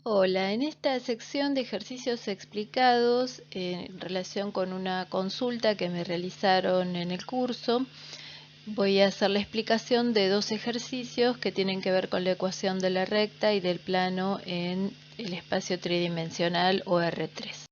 Hola, en esta sección de ejercicios explicados en relación con una consulta que me realizaron en el curso, voy a hacer la explicación de dos ejercicios que tienen que ver con la ecuación de la recta y del plano en el espacio tridimensional o R3.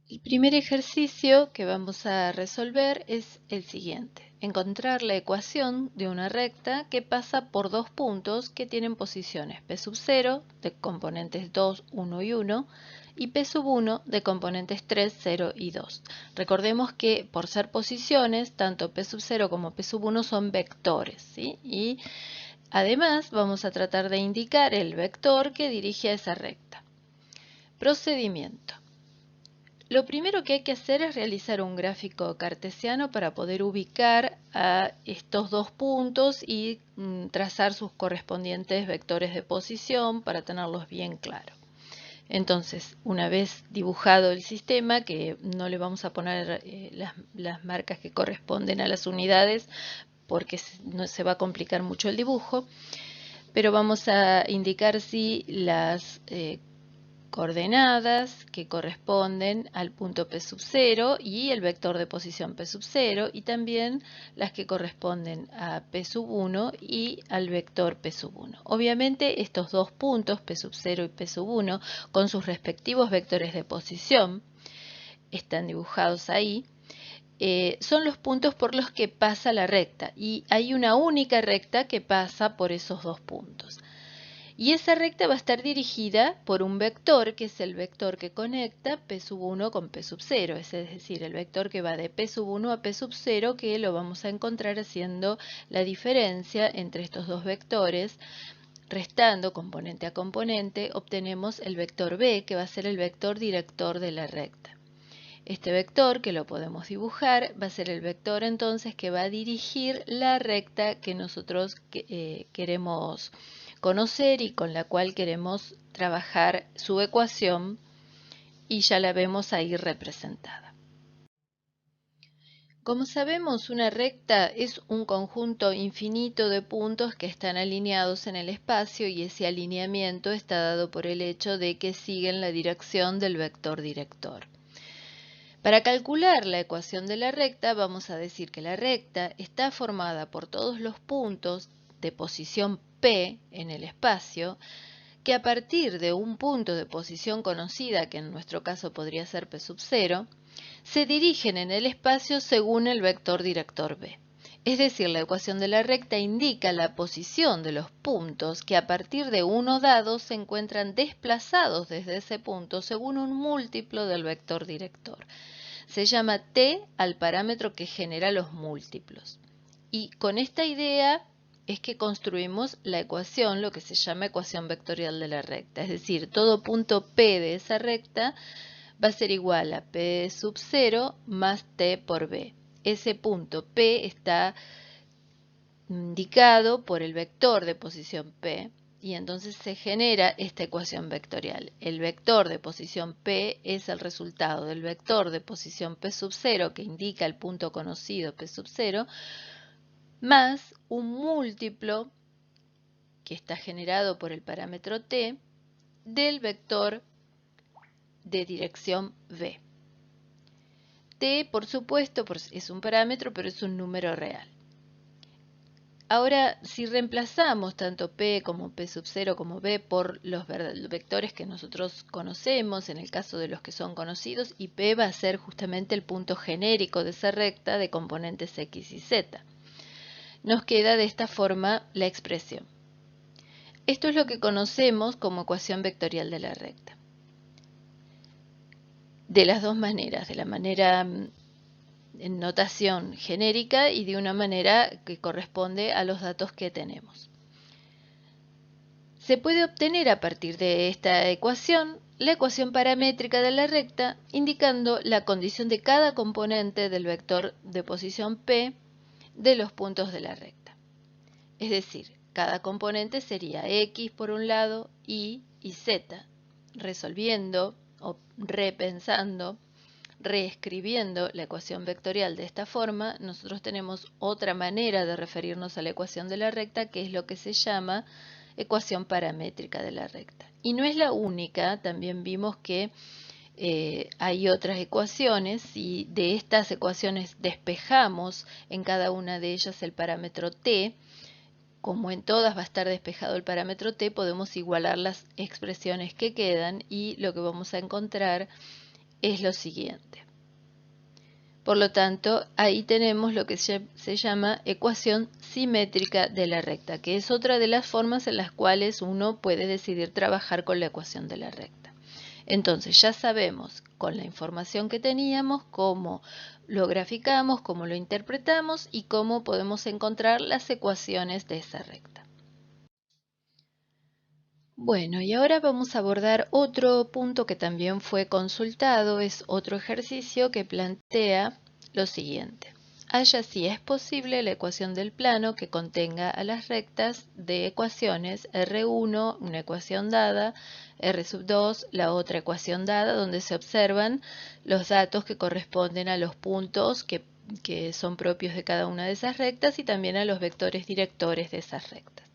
El primer ejercicio que vamos a resolver es el siguiente: encontrar la ecuación de una recta que pasa por dos puntos que tienen posiciones p sub 0 de componentes 2, 1 y 1 y p sub 1 de componentes 3, 0 y 2. Recordemos que por ser posiciones, tanto p sub 0 como p sub 1 son vectores, ¿sí? Y además vamos a tratar de indicar el vector que dirige a esa recta. Procedimiento. Lo primero que hay que hacer es realizar un gráfico cartesiano para poder ubicar a estos dos puntos y trazar sus correspondientes vectores de posición para tenerlos bien claros. Entonces, una vez dibujado el sistema, que no le vamos a poner las marcas que corresponden a las unidades porque no se va a complicar mucho el dibujo, pero vamos a indicar sí las coordenadas que corresponden al punto P sub 0 y el vector de posición P sub 0 y también las que corresponden a P sub 1 y al vector P sub 1. Obviamente estos dos puntos, P sub 0 y P sub 1, con sus respectivos vectores de posición, están dibujados ahí. Son los puntos por los que pasa la recta y hay una única recta que pasa por esos dos puntos. Y esa recta va a estar dirigida por un vector, que es el vector que conecta P sub 1 con P sub 0, es decir, el vector que va de P sub 1 a P sub 0, que lo vamos a encontrar haciendo la diferencia entre estos dos vectores. Restando componente a componente, obtenemos el vector B, que va a ser el vector director de la recta. Este vector, que lo podemos dibujar, va a ser el vector entonces que va a dirigir la recta que nosotros queremos conocer y con la cual queremos trabajar su ecuación, y ya la vemos ahí representada. Como sabemos, una recta es un conjunto infinito de puntos que están alineados en el espacio y ese alineamiento está dado por el hecho de que siguen la dirección del vector director. Para calcular la ecuación de la recta, vamos a decir que la recta está formada por todos los puntos de posición P en el espacio, que a partir de un punto de posición conocida, que en nuestro caso podría ser P sub 0, se dirigen en el espacio según el vector director B. Es decir, la ecuación de la recta indica la posición de los puntos que a partir de uno dado se encuentran desplazados desde ese punto según un múltiplo del vector director. Se llama T al parámetro que genera los múltiplos. Y con esta idea es que construimos la ecuación, lo que se llama ecuación vectorial de la recta. Es decir, todo punto P de esa recta va a ser igual a P sub 0 más T por B. Ese punto P está indicado por el vector de posición P, y entonces se genera esta ecuación vectorial. El vector de posición P es el resultado del vector de posición P sub 0, que indica el punto conocido P sub 0, más un múltiplo que está generado por el parámetro T del vector de dirección V. T, por supuesto, es un parámetro, pero es un número real. Ahora, si reemplazamos tanto P como P sub 0 como B por los vectores que nosotros conocemos, en el caso de los que son conocidos, y P va a ser justamente el punto genérico de esa recta de componentes X y Z. Nos queda de esta forma la expresión. Esto es lo que conocemos como ecuación vectorial de la recta. De las dos maneras, de la manera en notación genérica y de una manera que corresponde a los datos que tenemos. Se puede obtener a partir de esta ecuación la ecuación paramétrica de la recta, indicando la condición de cada componente del vector de posición P de los puntos de la recta. Es decir, cada componente sería X por un lado, Y y Z. Resolviendo o repensando, reescribiendo la ecuación vectorial de esta forma, nosotros tenemos otra manera de referirnos a la ecuación de la recta, que es lo que se llama ecuación paramétrica de la recta. Y no es la única, también vimos que hay otras ecuaciones y de estas ecuaciones despejamos en cada una de ellas el parámetro t. Como en todas va a estar despejado el parámetro t, podemos igualar las expresiones que quedan y lo que vamos a encontrar es lo siguiente. Por lo tanto, ahí tenemos lo que se llama ecuación simétrica de la recta, que es otra de las formas en las cuales uno puede decidir trabajar con la ecuación de la recta. Entonces ya sabemos con la información que teníamos cómo lo graficamos, cómo lo interpretamos y cómo podemos encontrar las ecuaciones de esa recta. Bueno, y ahora vamos a abordar otro punto que también fue consultado, es otro ejercicio que plantea lo siguiente. Halla si es posible la ecuación del plano que contenga a las rectas de ecuaciones R1, una ecuación dada, R2, la otra ecuación dada, donde se observan los datos que corresponden a los puntos que son propios de cada una de esas rectas y también a los vectores directores de esas rectas.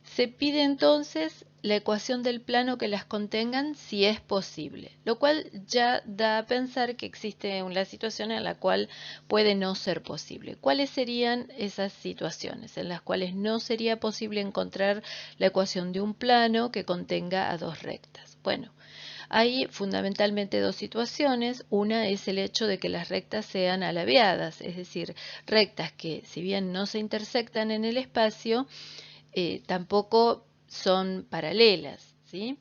Se pide entonces la ecuación del plano que las contengan si es posible, lo cual ya da a pensar que existe una situación en la cual puede no ser posible. ¿Cuáles serían esas situaciones en las cuales no sería posible encontrar la ecuación de un plano que contenga a dos rectas? Bueno, hay fundamentalmente dos situaciones. Una es el hecho de que las rectas sean alabeadas, es decir, rectas que si bien no se intersectan en el espacio, tampoco son paralelas, ¿sí?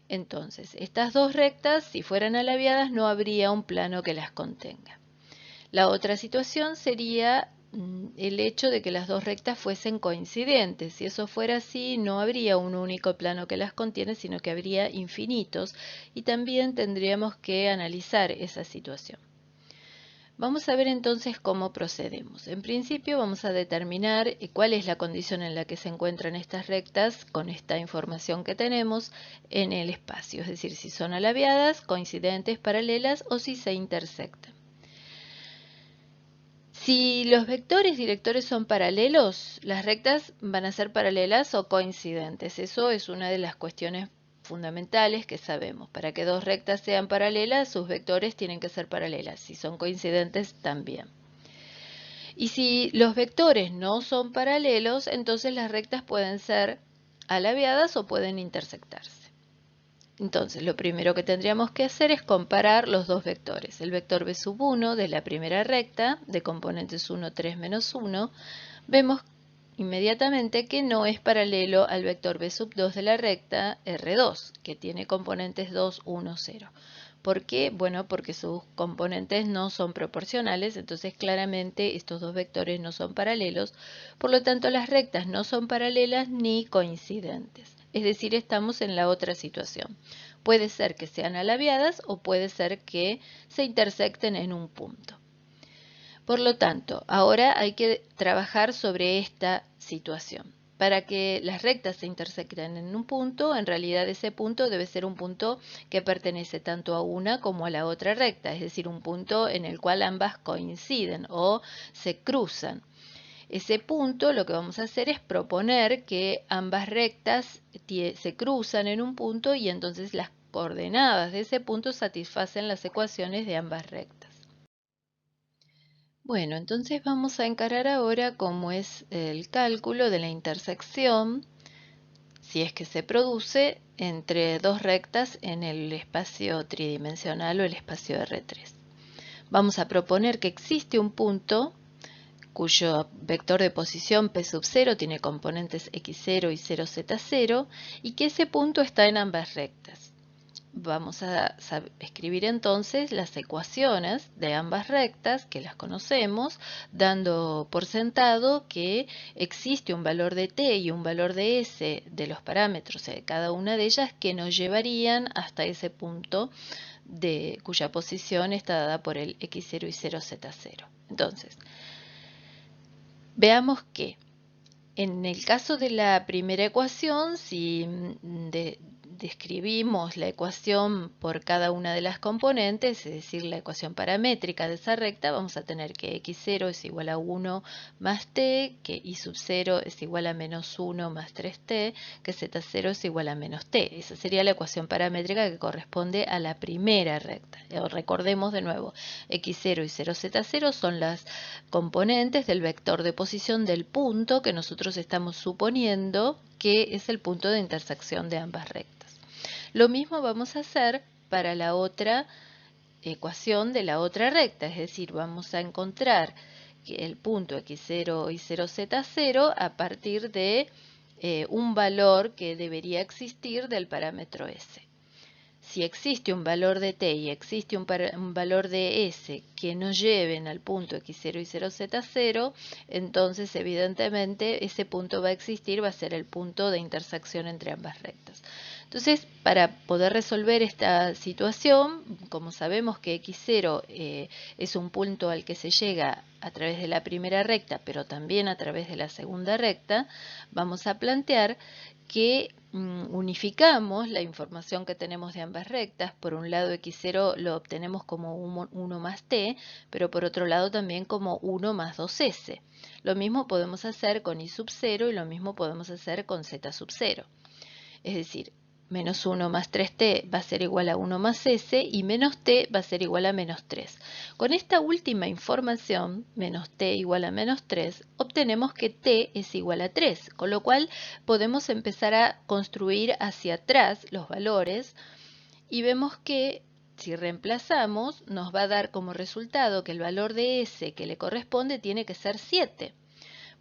Entonces, estas dos rectas, si fueran alabeadas, no habría un plano que las contenga. La otra situación sería el hecho de que las dos rectas fuesen coincidentes. Si eso fuera así, no habría un único plano que las contiene, sino que habría infinitos, y también tendríamos que analizar esa situación. Vamos a ver entonces cómo procedemos. En principio vamos a determinar cuál es la condición en la que se encuentran estas rectas con esta información que tenemos en el espacio, es decir, si son alabeadas, coincidentes, paralelas o si se intersectan. Si los vectores directores son paralelos, las rectas van a ser paralelas o coincidentes. Eso es una de las cuestiones fundamentales que sabemos. Para que dos rectas sean paralelas, sus vectores tienen que ser paralelas. Si son coincidentes, también. Y si los vectores no son paralelos, entonces las rectas pueden ser alabeadas o pueden intersectarse. Entonces, lo primero que tendríamos que hacer es comparar los dos vectores. El vector b sub 1 de la primera recta, de componentes 1, 3, menos 1, vemos inmediatamente que no es paralelo al vector b sub 2 de la recta R2, que tiene componentes 2, 1, 0. ¿Por qué? Bueno, porque sus componentes no son proporcionales, entonces claramente estos dos vectores no son paralelos, por lo tanto las rectas no son paralelas ni coincidentes. Es decir, estamos en la otra situación. Puede ser que sean alabeadas o puede ser que se intersecten en un punto. Por lo tanto, ahora hay que trabajar sobre esta situación. Para que las rectas se intersecten en un punto, en realidad ese punto debe ser un punto que pertenece tanto a una como a la otra recta, es decir, un punto en el cual ambas coinciden o se cruzan. Ese punto lo que vamos a hacer es proponer que ambas rectas se cruzan en un punto y entonces las coordenadas de ese punto satisfacen las ecuaciones de ambas rectas. Bueno, entonces vamos a encarar ahora cómo es el cálculo de la intersección, si es que se produce, entre dos rectas en el espacio tridimensional o el espacio R3. Vamos a proponer que existe un punto cuyo vector de posición P sub 0 tiene componentes x0 y 0z0 y que ese punto está en ambas rectas. Vamos a escribir entonces las ecuaciones de ambas rectas, que las conocemos, dando por sentado que existe un valor de t y un valor de s de los parámetros de cada una de ellas que nos llevarían hasta ese punto cuya posición está dada por el x0 y 0z0. Entonces, veamos que en el caso de la primera ecuación, si describimos la ecuación por cada una de las componentes, es decir, la ecuación paramétrica de esa recta, vamos a tener que x0 es igual a 1 más t, que y sub 0 es igual a menos 1 más 3t, que z0 es igual a menos t. Esa sería la ecuación paramétrica que corresponde a la primera recta. Recordemos de nuevo, x0 y 0z0 son las componentes del vector de posición del punto que nosotros estamos suponiendo que es el punto de intersección de ambas rectas. Lo mismo vamos a hacer para la otra ecuación de la otra recta, es decir, vamos a encontrar el punto x0 y 0z0 a partir de un valor que debería existir del parámetro s. Si existe un valor de t y existe un valor de s que nos lleven al punto x0 y 0z0, entonces evidentemente ese punto va a existir, va a ser el punto de intersección entre ambas rectas. Entonces, para poder resolver esta situación, como sabemos que x0 es un punto al que se llega a través de la primera recta, pero también a través de la segunda recta, vamos a plantear que unificamos la información que tenemos de ambas rectas. Por un lado x0 lo obtenemos como 1 más t, pero por otro lado también como 1 más 2s. Lo mismo podemos hacer con y sub 0 y lo mismo podemos hacer con z sub 0. Es decir, menos 1 más 3t va a ser igual a 1 más s y menos t va a ser igual a menos 3. Con esta última información, menos t igual a menos 3, obtenemos que t es igual a 3, con lo cual podemos empezar a construir hacia atrás los valores y vemos que si reemplazamos nos va a dar como resultado que el valor de s que le corresponde tiene que ser 7.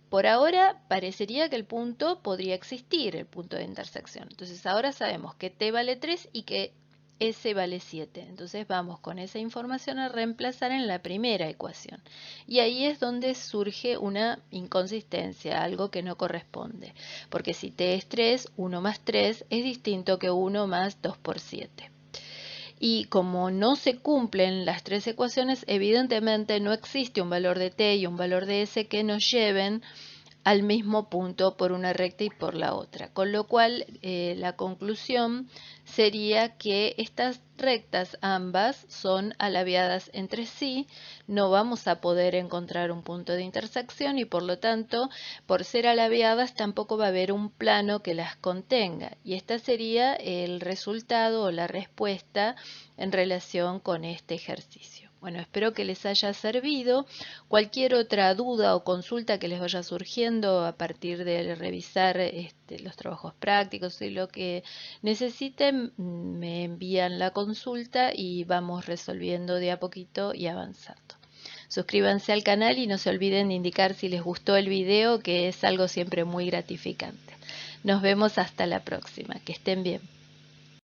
Por ahora parecería que el punto podría existir, el punto de intersección. Entonces ahora sabemos que t vale 3 y que s vale 7. Entonces vamos con esa información a reemplazar en la primera ecuación. Y ahí es donde surge una inconsistencia, algo que no corresponde. Porque si t es 3, 1 más 3 es distinto que 1 más 2 por 7. Y como no se cumplen las tres ecuaciones, evidentemente no existe un valor de t y un valor de s que nos lleven al mismo punto por una recta y por la otra. Con lo cual, la conclusión sería que estas rectas ambas son alabeadas entre sí, no vamos a poder encontrar un punto de intersección y por lo tanto, por ser alabeadas tampoco va a haber un plano que las contenga. Y este sería el resultado o la respuesta en relación con este ejercicio. Bueno, espero que les haya servido. Cualquier otra duda o consulta que les vaya surgiendo a partir de revisar los trabajos prácticos y lo que necesiten, me envían la consulta y vamos resolviendo de a poquito y avanzando. Suscríbanse al canal y no se olviden de indicar si les gustó el video, que es algo siempre muy gratificante. Nos vemos hasta la próxima. Que estén bien.